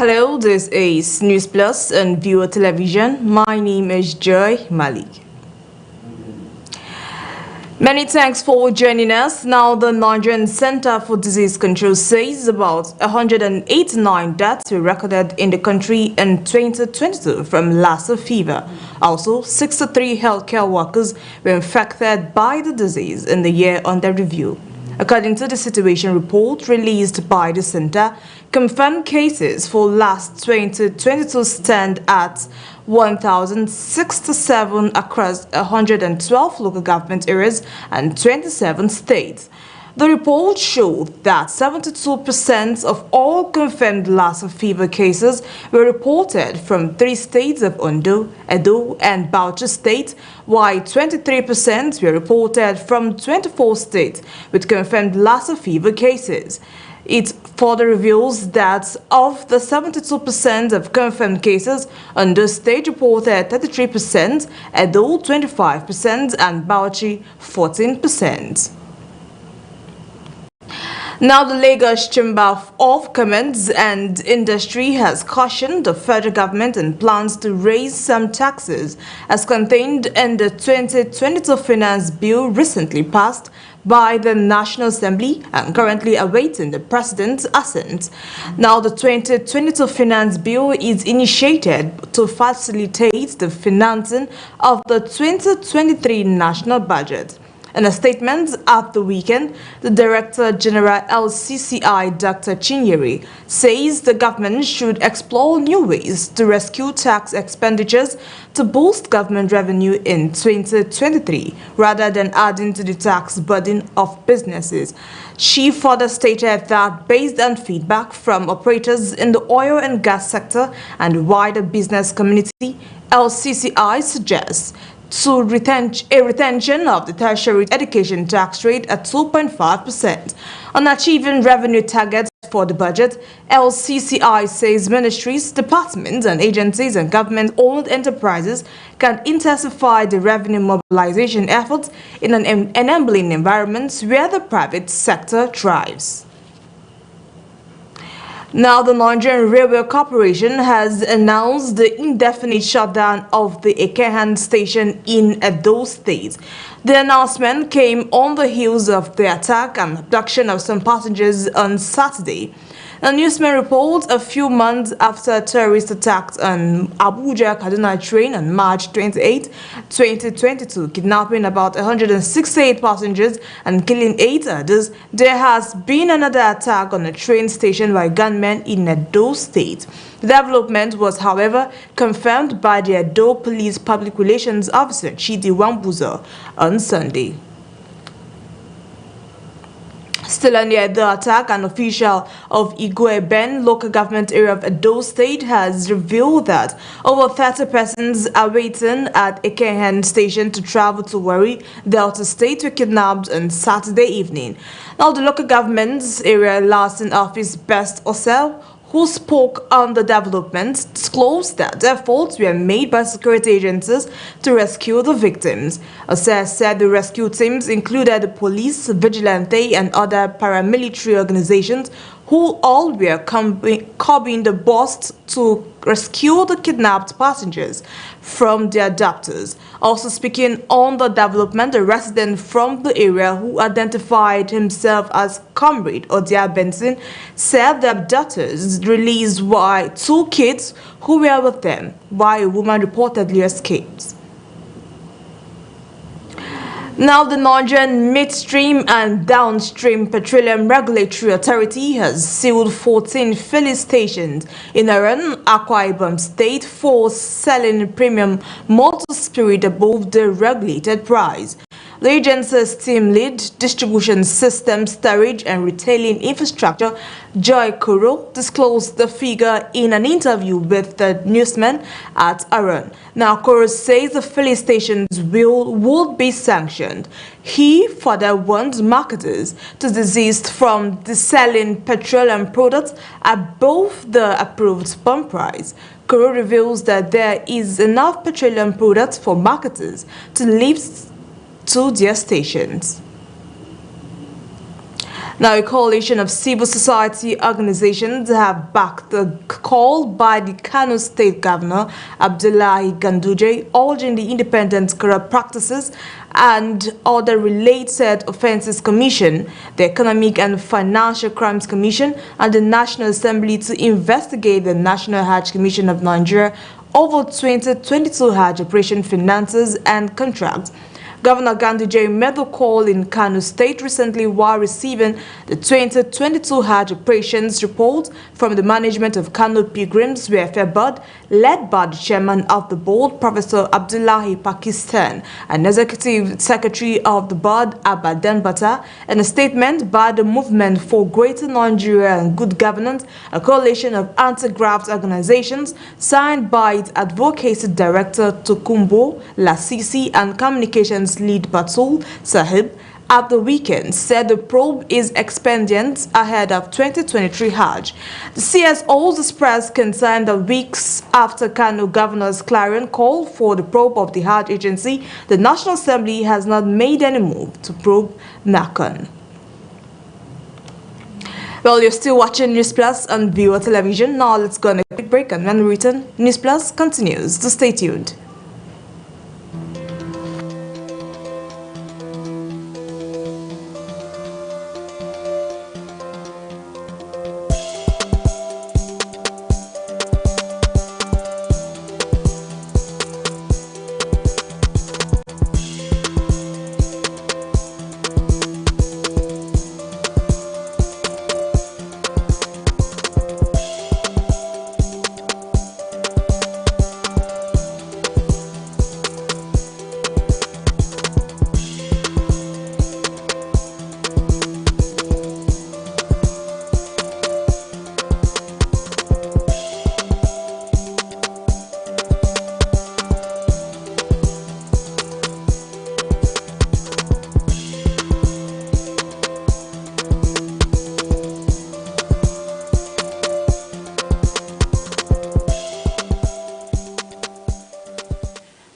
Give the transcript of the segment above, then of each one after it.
Hello, this is News Plus and Viewer Television. My name is Joy Malik. Many thanks for joining us. Now, the Nigerian Center for Disease Control says about 189 deaths were recorded in the country in 2022 from Lassa fever. Also, 63 healthcare workers were infected by the disease in the year under review. According to the situation report released by the center, confirmed cases for last 2022 stand at 1,067 across 112 local government areas and 27 states. The report showed that 72% of all confirmed Lassa fever cases were reported from 3 states of Ondo, Edo, and Bauchi State, while 23% were reported from 24 states with confirmed Lassa fever cases. It further reveals that of the 72% of confirmed cases, Ondo State reported 33%, Edo 25%, and Bauchi 14%. Now, the Lagos Chamber of Commerce and Industry has cautioned the federal government and plans to raise some taxes as contained in the 2022 Finance Bill recently passed by the National Assembly and currently awaiting the President's assent. Now, the 2022 Finance Bill is initiated to facilitate the financing of the 2023 national budget. In a statement at the weekend, the Director General LCCI, Dr. Chinyere, says the government should explore new ways to rescue tax expenditures to boost government revenue in 2023, rather than adding to the tax burden of businesses. She further stated that based on feedback from operators in the oil and gas sector and wider business community, LCCI suggests to retention of the tertiary education tax rate at 2.5%. On achieving revenue targets for the budget, LCCI says ministries, departments, and agencies and government-owned enterprises can intensify the revenue mobilization efforts in an enabling environment where the private sector thrives. Now, the Nigerian Railway Corporation has announced the indefinite shutdown of the Ekehan station in Edo State. The announcement came on the heels of the attack and abduction of some passengers on Saturday. A newsman reports a few months after terrorist attacks on Abuja-Kaduna train on March 28, 2022, kidnapping about 168 passengers and killing 8 others, there has been another attack on a train station by gunmen in Edo State. The development was, however, confirmed by the Edo Police Public Relations Officer Chidi Wambuzo on Sunday. Still on the attack, an official of Igwe-Ben local government area of Edo State has revealed that over 30 persons are waiting at Ekehen station to travel to Warri, Delta State, were kidnapped on Saturday evening. Now, the local government's area liaison office Best Osel, who spoke on the development, disclosed that efforts were made by security agencies to rescue the victims. Osel said the rescue teams included the police, vigilante, and other paramilitary organizations who all were curbing the bust to rescue the kidnapped passengers from their abductors. Also speaking on the development, a resident from the area who identified himself as Comrade Odia Benson said the abductors released 2 kids who were with them, while a woman reportedly escaped. Now, the Nigerian Midstream and Downstream Petroleum Regulatory Authority has sealed 14 filling stations in Aran, Akwa Ibom State for selling premium motor spirit above the regulated price. The agency's team lead, distribution system, storage, and retailing infrastructure, Joy Kuro, disclosed the figure in an interview with the newsman at Aran. Now, Kuro says the filling stations would be sanctioned. He further warned marketers to desist from selling petroleum products above the approved pump price. Kuro reveals that there is enough petroleum products for marketers to lift to their stations. Now, a coalition of civil society organizations have backed the call by the Kano State Governor, Abdullahi Ganduje, urging the Independent Corrupt Practices and Other Related Offences Commission, the Economic and Financial Crimes Commission, and the National Assembly to investigate the National Hajj Commission of Nigeria over 2022 Hajj operation finances and contracts. Governor Ganduje made the call in Kano State recently while receiving the 2022 Hajj operations report from the management of Kano Pilgrims Welfare Board, led by the chairman of the board, Professor Abdullahi Pakistan, and executive secretary of the board, Abadan Bata, and a statement by the Movement for Greater Nigeria and Good Governance, a coalition of anti-graft organizations signed by its advocacy director Tokumbo Lasisi and communications lead Batul Sahib at the weekend, said the probe is expedient ahead of 2023 Hajj. The CS also expressed concern that weeks after Kano Governor's clarion call for the probe of the Hajj agency, the National Assembly has not made any move to probe Nakan. Well, you're still watching News Plus on Viewer Television. Now let's go on a quick break, and when we return, News Plus continues. So stay tuned.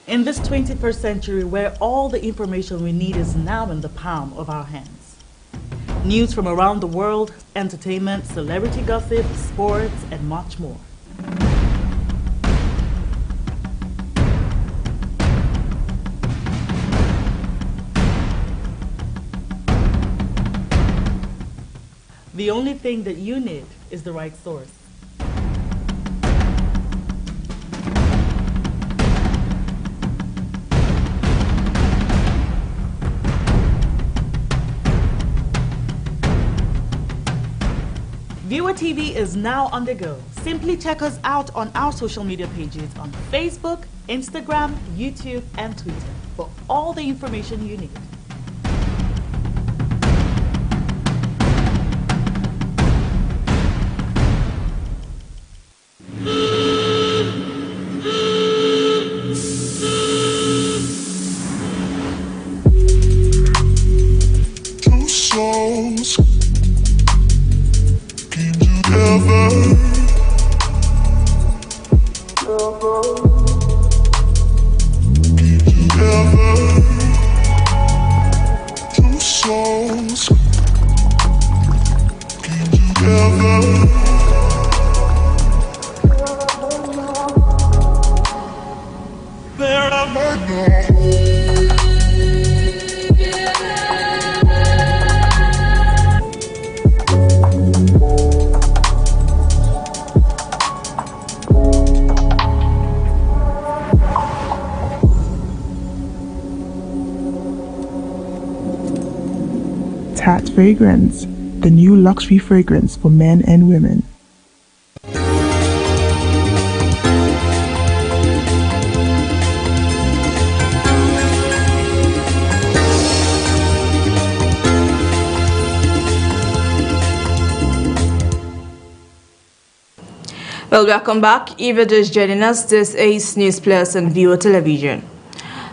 In this 21st century, where all the information we need is now in the palm of our hands. News from around the world, entertainment, celebrity gossip, sports, and much more. The only thing that you need is the right source. Viewer TV is now on the go. Simply check us out on our social media pages on Facebook, Instagram, YouTube, and Twitter for all the information you need. Two souls came together. Came together. Two souls came together. They're never known. Tat Fragrance, the new luxury fragrance for men and women. Well, welcome back. If you're just joining us, this is News Plus on Viewer Television.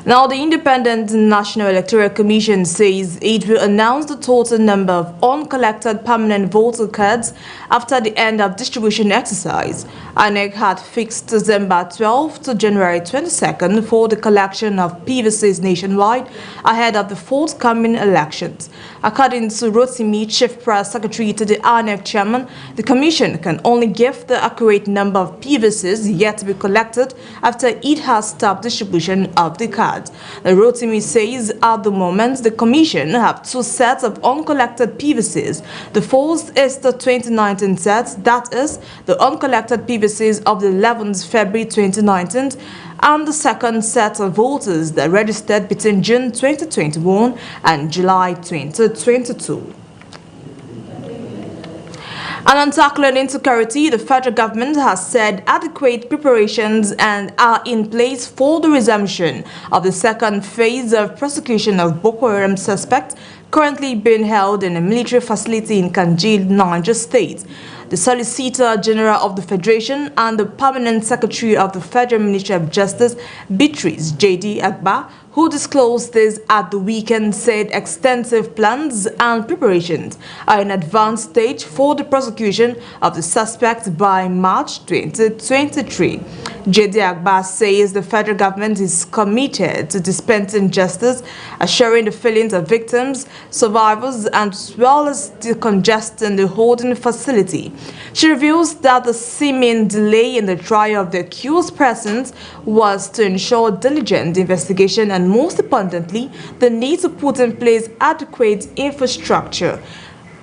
Now, the Independent National Electoral Commission says it will announce the total number of uncollected permanent voter cards after the end of distribution exercise. INEC had fixed December 12th to January 22nd for the collection of PVCs nationwide ahead of the forthcoming elections. According to Rotimi, Chief Press Secretary to the INEC chairman, the Commission can only give the accurate number of PVCs yet to be collected after it has stopped distribution of the cards. The Rotimi says at the moment the Commission have two sets of uncollected PVCs. The first is the 2019 set, that is, the uncollected PVCs of the 11th February 2019, and the second set of voters that registered between June 2021 and July 2022. And on tackling insecurity, the federal government has said adequate preparations are in place for the resumption of the second phase of prosecution of Boko Haram suspects currently being held in a military facility in Kanji, Niger State. The Solicitor General of the Federation and the Permanent Secretary of the Federal Ministry of Justice, Beatrice J.D. Agba, who disclosed this at the weekend, said extensive plans and preparations are in advanced stage for the prosecution of the suspect by March 2023. J.D. Agba says the federal government is committed to dispensing justice, assuring the feelings of victims, survivors, as well as decongesting the holding facility. She reveals that the seeming delay in the trial of the accused persons was to ensure diligent investigation and, most importantly, the need to put in place adequate infrastructure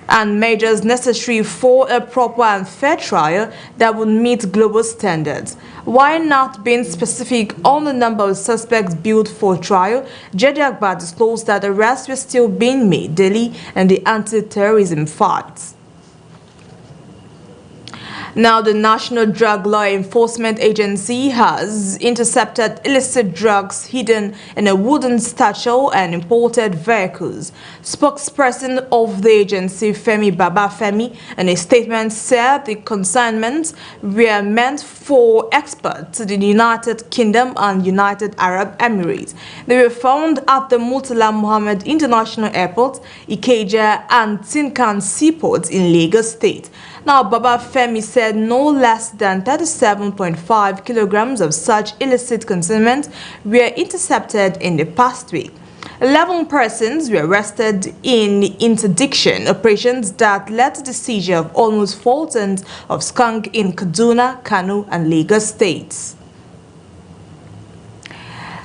and measures necessary for a proper and fair trial that would meet global standards. While not being specific on the number of suspects billed for trial, J.D. Agba disclosed that arrests were still being made daily in the anti-terrorism fight. Now, the National Drug Law Enforcement Agency has intercepted illicit drugs hidden in a wooden statue and imported vehicles. Spokesperson of the agency, Femi Babafemi, in a statement said the consignments were meant for export to the United Kingdom and United Arab Emirates. They were found at the Murtala Mohammed International Airport, Ikeja, and Tinkan Seaports in Lagos State. Now, Babafemi said no less than 37.5 kilograms of such illicit consignment were intercepted in the past week. 11 persons were arrested in interdiction operations that led to the seizure of almost 4 tons of skunk in Kaduna, Kano, and Lagos states.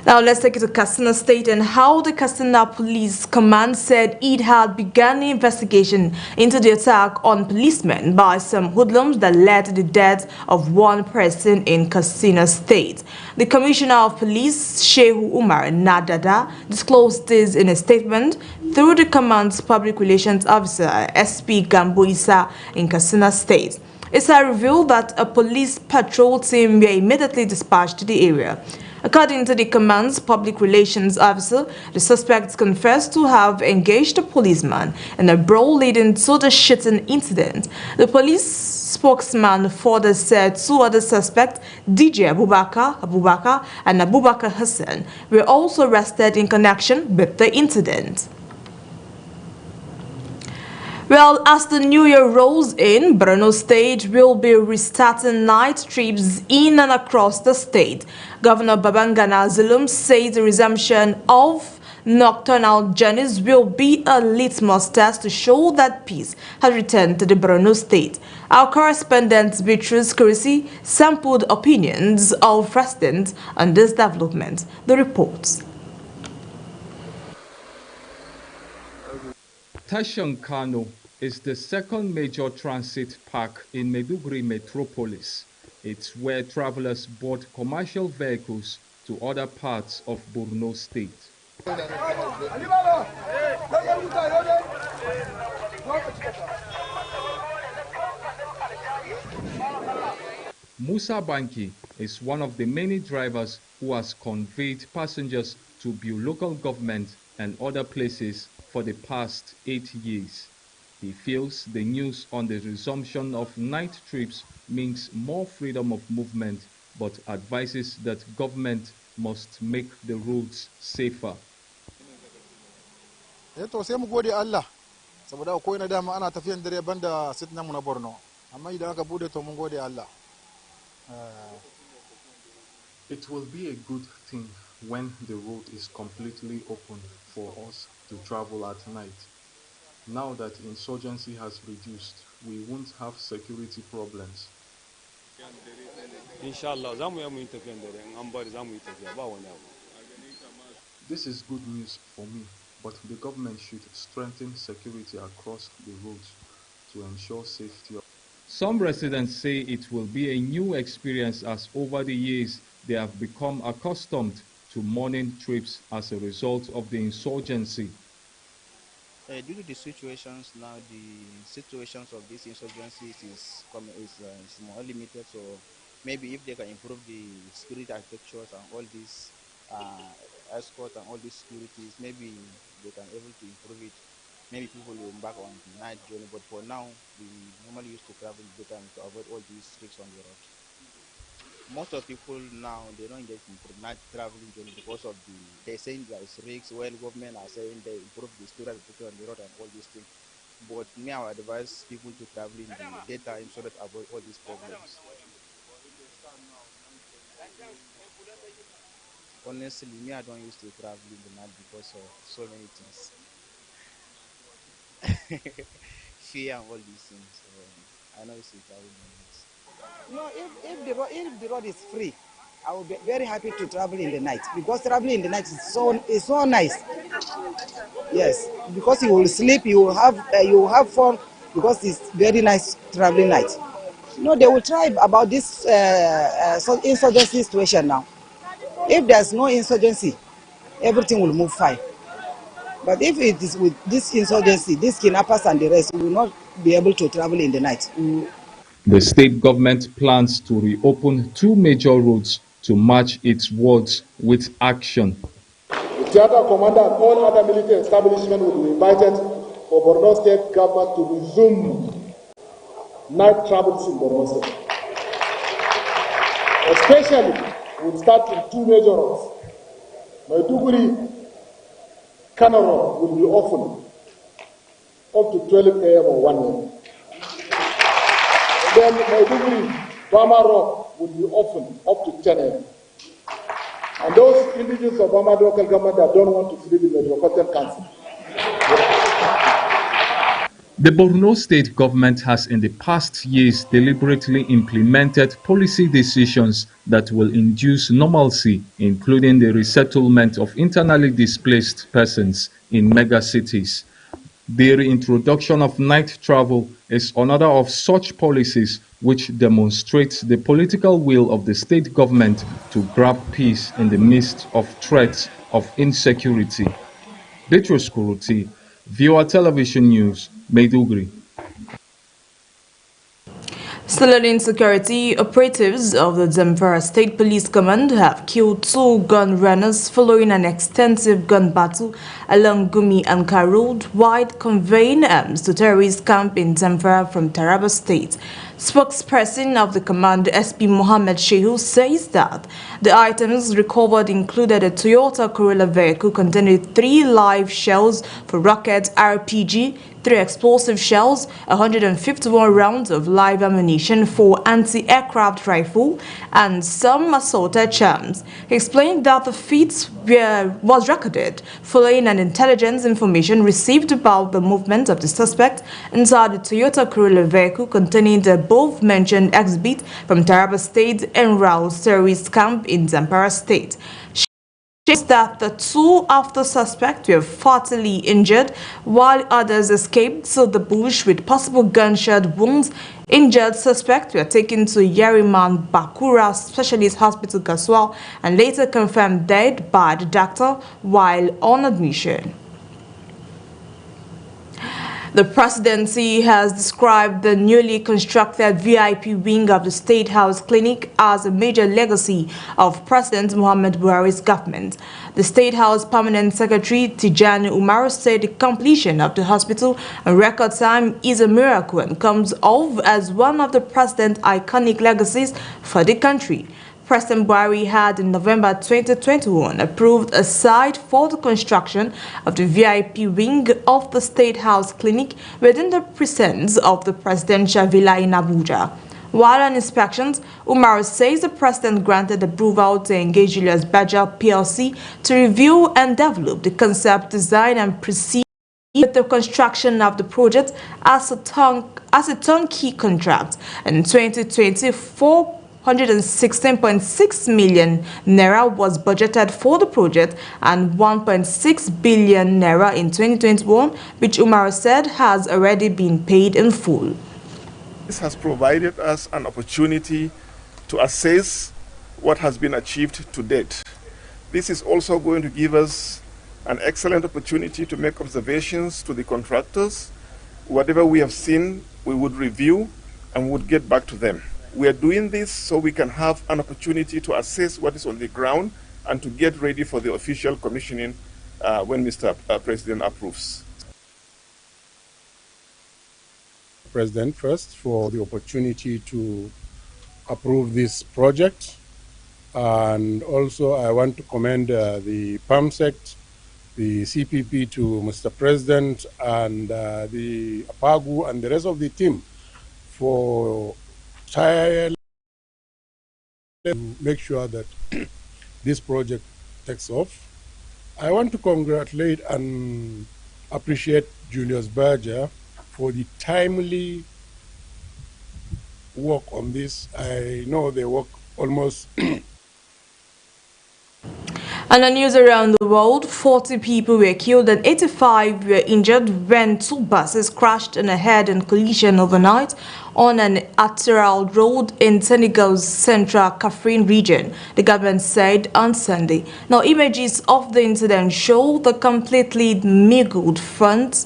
Now let's take it to Katsina State and how the Katsina Police Command said it had begun an investigation into the attack on policemen by some hoodlums that led to the death of one person in Katsina State. The Commissioner of Police, Shehu Umar Nadada, disclosed this in a statement through the command's public relations officer, SP Gambo Issa, in Katsina State. Issa revealed that a police patrol team were immediately dispatched to the area. According to the command's public relations officer, the suspects confessed to have engaged a policeman in a brawl leading to the shooting incident. The police spokesman further said 2 other suspects, DJ Abubakar and Abubakar Hassan, were also arrested in connection with the incident. Well, as the new year rolls in, Borno State will be restarting night trips in and across the state. Governor Babangana Zulum says the resumption of nocturnal journeys will be a litmus test to show that peace has returned to the Borno State. Our correspondent Beatrice Kurisi sampled opinions of residents on this development. The reports. Tashan Kano is the second major transit park in Maiduguri metropolis. It's where travelers board commercial vehicles to other parts of Borno State. Musa Banki is one of the many drivers who has conveyed passengers to Biu local government and other places for the past 8 years. He feels the news on the resumption of night trips means more freedom of movement, but advises that government must make the roads safer. To sai mu gode Allah saboda ko ina dama ana tafiyan dare banda sit namu na Borno amma idan aka bude to mun gode Allah. It will be a good thing when the road is completely open for us to travel at night. Now that insurgency has reduced, we won't have security problems. Inshallah, zamu yi tafiyan dare in an bari zamu yi tafiya ba wani abu. This is good news for me, but the government should strengthen security across the roads to ensure safety. Some residents say it will be a new experience as over the years they have become accustomed to morning trips as a result of the insurgency. Due to the situations now, the situations of these insurgencies is more limited. So maybe if they can improve the security architectures and all these escorts and all these securities, maybe they can able to improve it. Maybe people will embark on the night journey. But for now, we normally used to travel in the daytime to avoid all these risks on the road. Most of people now, they don't get into night traveling journey because of they're saying there is risks. Well, government are saying they improve the security on the road and all these things. But me, I would advise people to travel in the daytime so that avoid all these problems. Honestly, me, I don't used to travel in the night because of so many things. Fear and all these things. So I know used to travel in the night. No, if the road is free, I will be very happy to travel in the night because traveling in the night is so nice. Yes, because you will sleep, you will have fun because it's very nice traveling night. No, they will try about this insurgency situation now. If there's no insurgency, everything will move fine. But if it is with this insurgency, these kidnappers and the rest, we will not be able to travel in the night. The state government plans to reopen 2 major roads to match its words with action. The theater commander and all other military establishments will be invited for Borno State government to resume night travels in Borno State. Especially, we'll start in 2 major roads. Maiduguri, Kano Road will be open up to 12 a.m. or 1 a.m. Then Maiduguri, Bama Road will be open up to 10 a.m. And those individuals of Bama local government that don't want to sleep in the Metropolitan Council. The Borno state government has in the past years deliberately implemented policy decisions that will induce normalcy, including the resettlement of internally displaced persons in megacities. The reintroduction of night travel is another of such policies which demonstrates the political will of the state government to grab peace in the midst of threats of insecurity. Bitrus Kuruti, Viewer Television News, Maiduguri. Still in insecurity, operatives of the Zamfara State Police Command have killed 2 gun runners following an extensive gun battle along Gumi and Road while conveying arms to terrorist camp in Zamfara from Taraba State. Spokesperson of the command, SP Mohammed Shehu, says that the items recovered included a Toyota Corolla vehicle containing 3 live shells for rocket RPG, 3 explosive shells, 151 rounds of live ammunition for anti-aircraft rifle, and some assaulted charms. He explained that the feat was recorded following an intelligence information received about the movement of the suspect inside the Toyota Corolla vehicle containing the above-mentioned exhibit from Taraba State and Rao's terrorist camp in Zamfara State. That the 2 after suspects were fatally injured while others escaped to the bush with possible gunshot wounds. Injured suspects were taken to Yariman Bakura Specialist Hospital Gaswal and later confirmed dead by the doctor while on admission. The presidency has described the newly constructed VIP wing of the State House Clinic as a major legacy of President Muhammad Buhari's government. The State House Permanent Secretary Tijani Umar said the completion of the hospital in record time is a miracle and comes off as one of the president's iconic legacies for the country. President Buhari had in November 2021 approved a site for the construction of the VIP wing of the State House Clinic within the precincts of the presidential villa in Abuja. While on inspections, Umar says the president granted approval to engage Julius Berger PLC to review and develop the concept, design and proceed with the construction of the project as a turnkey contract. In 2020, 416.6 million naira was budgeted for the project and 1.6 billion naira in 2021, which Umar said has already been paid in full. This has provided us an opportunity to assess what has been achieved to date. This is also going to give us an excellent opportunity to make observations to the contractors. Whatever we have seen, we would review and would get back to them. We are doing this so we can have an opportunity to assess what is on the ground and to get ready for the official commissioning when Mr. President approves. President first for the opportunity to approve this project, and also I want to commend the PAMSEC, the CPP to Mr. President and the APAGU and the rest of the team for tirelessly to make sure that this project takes off. I want to congratulate and appreciate Julius Berger for the timely work on this. I know they work almost And the news around the world, 40 people were killed and 85 were injured when two buses crashed in a head-on collision overnight on an arterial road in Senegal's central Kaffrine region, the government said on Sunday. Now, images of the incident show the completely mangled front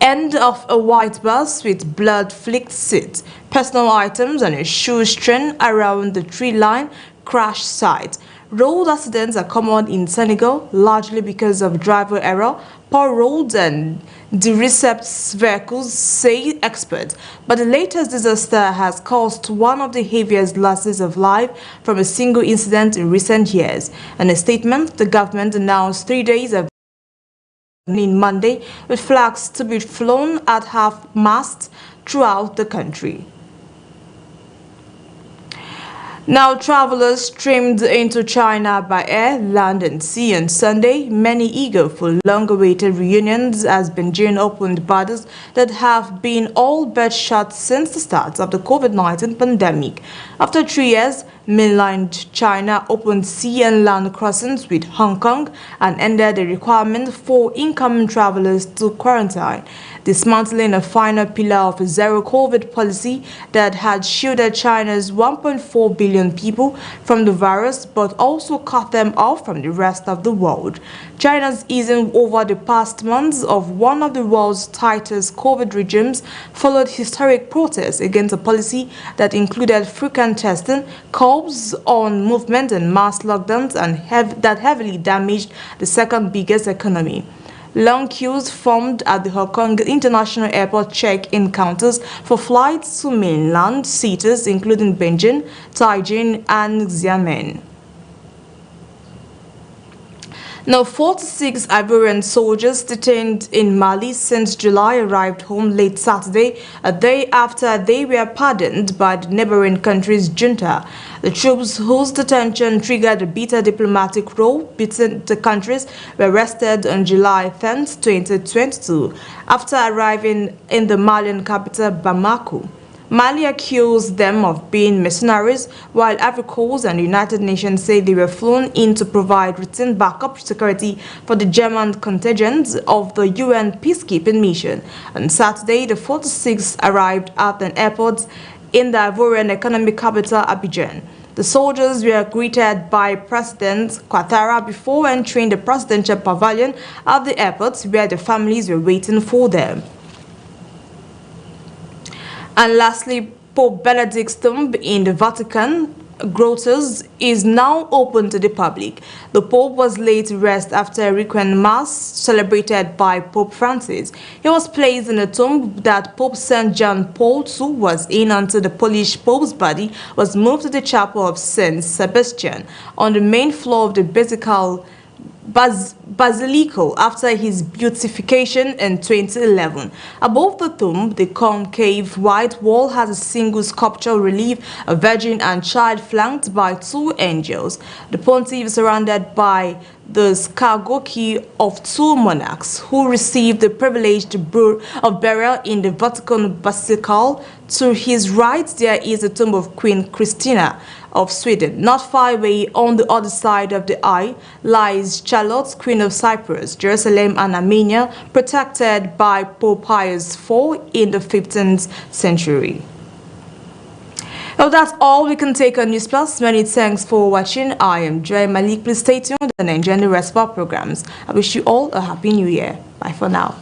end of a white bus with blood-flecked seats, personal items and a shoestring around the tree line crash site. Road accidents are common in Senegal, largely because of driver error, poor roads and derelict vehicles, say experts. But the latest disaster has caused one of the heaviest losses of life from a single incident in recent years. In a statement, the government announced 3 days of Monday with flags to be flown at half-mast throughout the country. Now, travelers streamed into China by air, land and sea on Sunday, many eager for long-awaited reunions as Beijing opened borders that have been all but shut since the start of the COVID-19 pandemic. After 3 years, mainland China opened sea and land crossings with Hong Kong and ended the requirement for incoming travelers to quarantine, dismantling a final pillar of a zero-COVID policy that had shielded China's 1.4 billion people from the virus but also cut them off from the rest of the world. China's easing over the past months of one of the world's tightest COVID regimes followed historic protests against a policy that included frequent testing, curbs on movement and mass lockdowns that heavily damaged the second biggest economy. Long queues formed at the Hong Kong International Airport check-in counters for flights to mainland cities including Beijing, Tianjin and Xiamen. Now, 46 Ivorian soldiers detained in Mali since July arrived home late Saturday, a day after they were pardoned by the neighboring country's junta. The troops whose detention triggered a bitter diplomatic row between the countries were arrested on July 10, 2022, after arriving in the Malian capital Bamako. Mali accused them of being mercenaries, while Ivory Coast and the United Nations say they were flown in to provide routine backup security for the German contingent of the UN peacekeeping mission. On Saturday, the 46 arrived at an airport in the Ivorian economic capital Abidjan. The soldiers were greeted by President Ouattara before entering the presidential pavilion at the airport, where the families were waiting for them. And lastly, Pope Benedict's tomb in the Vatican grottos is now open to the public. The Pope was laid to rest after a requiem mass celebrated by Pope Francis. He was placed in a tomb that Pope St. John Paul II was in until the Polish Pope's body was moved to the chapel of St. Sebastian on the main floor of the basilical after his beatification in 2011. Above the tomb, the concave white wall has a single sculptural relief, a Virgin and Child flanked by two angels. The pontiff is surrounded by the scargoki of two monarchs who received the privilege of burial in the Vatican Basilica. To his right, there is the tomb of Queen Christina of Sweden. Not far away, on the other side of the aisle, lies Charlotte, Queen of Cyprus, Jerusalem and Armenia, protected by Pope Pius IV in the 15th century. Well, that's all we can take on News Plus. Many thanks for watching. I am Joy Malik. Please stay tuned and enjoy the rest of our programs. I wish you all a happy new year. Bye for now.